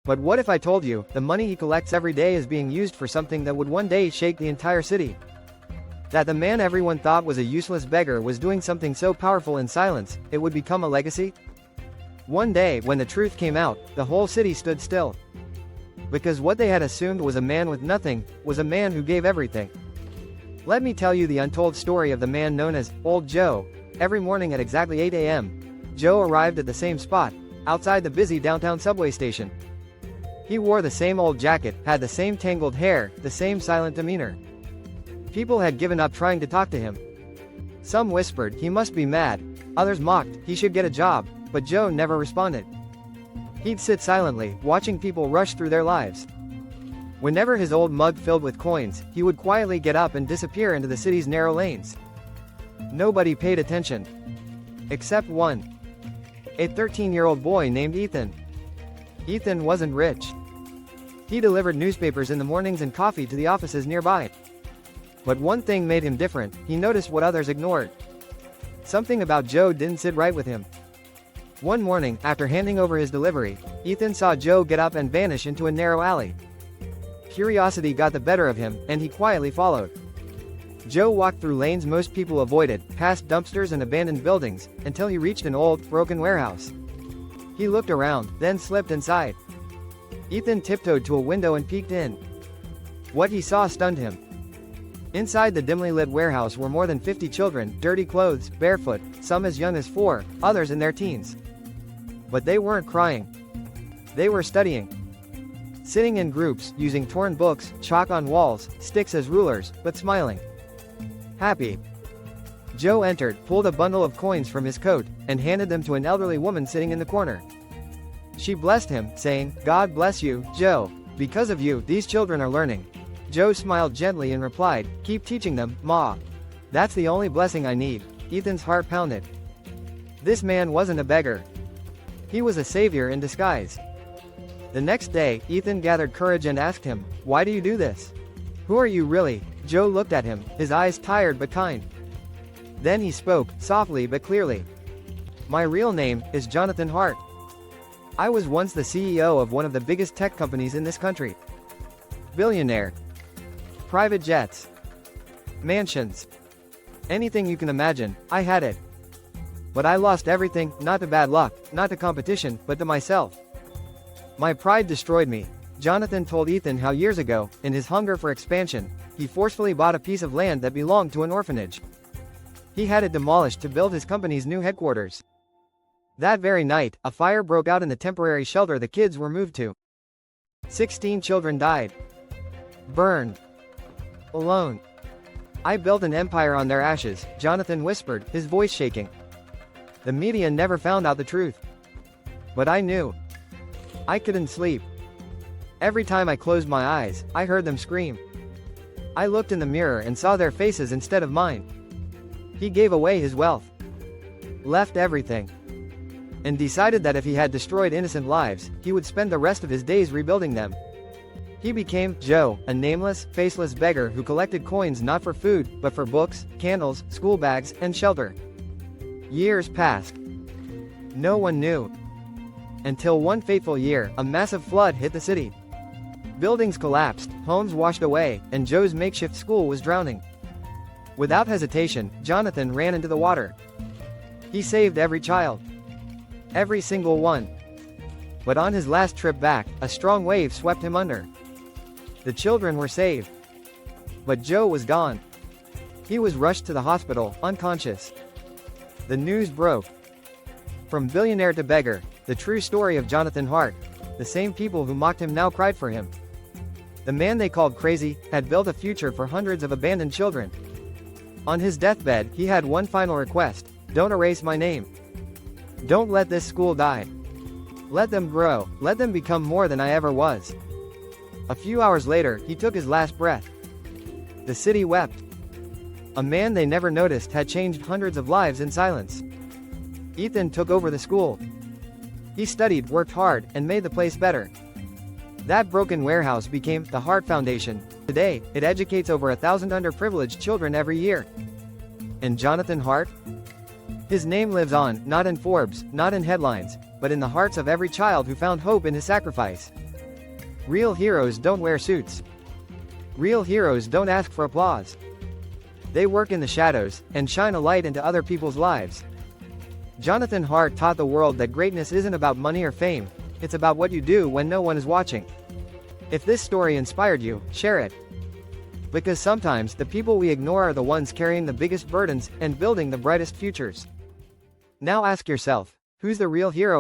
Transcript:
But what if I told you, the money he collects every day is being used for something that would one day shake the entire city? That the man everyone thought was a useless beggar was doing something so powerful in silence, it would become a legacy? One day, when the truth came out, the whole city stood still. Because what they had assumed was a man with nothing, was a man who gave everything. Let me tell you the untold story of the man known as Old Joe. Every morning at exactly 8 a.m., Joe arrived at the same spot, outside the busy downtown subway station. He wore the same old jacket, had the same tangled hair, the same silent demeanor. People had given up trying to talk to him. Some whispered he must be mad, others mocked he should get a job, but Joe never responded. He'd sit silently, watching people rush through their lives. Whenever his old mug filled with coins, he would quietly get up and disappear into the city's narrow lanes. Nobody paid attention. Except one. A 13-year-old boy named Ethan. Ethan wasn't rich. He delivered newspapers in the mornings and coffee to the offices nearby. But one thing made him different: he noticed what others ignored. Something about Joe didn't sit right with him. One morning, after handing over his delivery, Ethan saw Joe get up and vanish into a narrow alley. Curiosity got the better of him, and he quietly followed. Joe walked through lanes most people avoided, past dumpsters and abandoned buildings, until he reached an old, broken warehouse. He looked around, then slipped inside. Ethan tiptoed to a window and peeked in. What he saw stunned him. Inside the dimly lit warehouse were more than 50 children, dirty clothes, barefoot, some as young as 4, others in their teens. But they weren't crying. They were studying. Sitting in groups, using torn books, chalk on walls, sticks as rulers, but smiling. Happy. Joe entered, pulled a bundle of coins from his coat, and handed them to an elderly woman sitting in the corner. She blessed him, saying, "God bless you, Joe. Because of you, these children are learning." Joe smiled gently and replied, "Keep teaching them, Ma. That's the only blessing I need." Ethan's heart pounded. This man wasn't a beggar. He was a savior in disguise. The next day, Ethan gathered courage and asked him, "Why do you do this? Who are you really?" Joe looked at him, his eyes tired but kind. Then he spoke, softly but clearly. "My real name is Jonathan Hart. I was once the CEO of one of the biggest tech companies in this country. Billionaire. Private jets. Mansions. Anything you can imagine, I had it. But I lost everything, not to bad luck, not to competition, but to myself. My pride destroyed me." Jonathan told Ethan how years ago, in his hunger for expansion, he forcefully bought a piece of land that belonged to an orphanage. He had it demolished to build his company's new headquarters. That very night, a fire broke out in the temporary shelter the kids were moved to. 16 children died. Burned. Alone. "I built an empire on their ashes," Jonathan whispered, his voice shaking. "The media never found out the truth. But I knew. I couldn't sleep. Every time I closed my eyes, I heard them scream. I looked in the mirror and saw their faces instead of mine." He gave away his wealth. Left everything. And decided that if he had destroyed innocent lives, he would spend the rest of his days rebuilding them. He became Joe, a nameless, faceless beggar who collected coins not for food, but for books, candles, school bags, and shelter. Years passed. No one knew. Until one fateful year, a massive flood hit the city. Buildings collapsed, homes washed away, and Joe's makeshift school was drowning. Without hesitation, Jonathan ran into the water. He saved every child. Every single one. But on his last trip back, a strong wave swept him under. The children were saved. But Joe was gone. He was rushed to the hospital, unconscious. The news broke. From billionaire to beggar, the true story of Jonathan Hart. The same people who mocked him now cried for him. The man they called crazy had built a future for hundreds of abandoned children. On his deathbed, he had one final request: "Don't erase my name. Don't let this school die. Let them grow, let them become more than I ever was." A few hours later, he took his last breath. The city wept. A man they never noticed had changed hundreds of lives in silence. Ethan took over the school. He studied, worked hard, and made the place better. That broken warehouse became the Hart Foundation. Today, it educates over 1,000 underprivileged children every year. And Jonathan Hart? His name lives on, not in Forbes, not in headlines, but in the hearts of every child who found hope in his sacrifice. Real heroes don't wear suits. Real heroes don't ask for applause. They work in the shadows, and shine a light into other people's lives. Jonathan Hart taught the world that greatness isn't about money or fame, it's about what you do when no one is watching. If this story inspired you, share it. Because sometimes the people we ignore are the ones carrying the biggest burdens and building the brightest futures. Now ask yourself, who's the real hero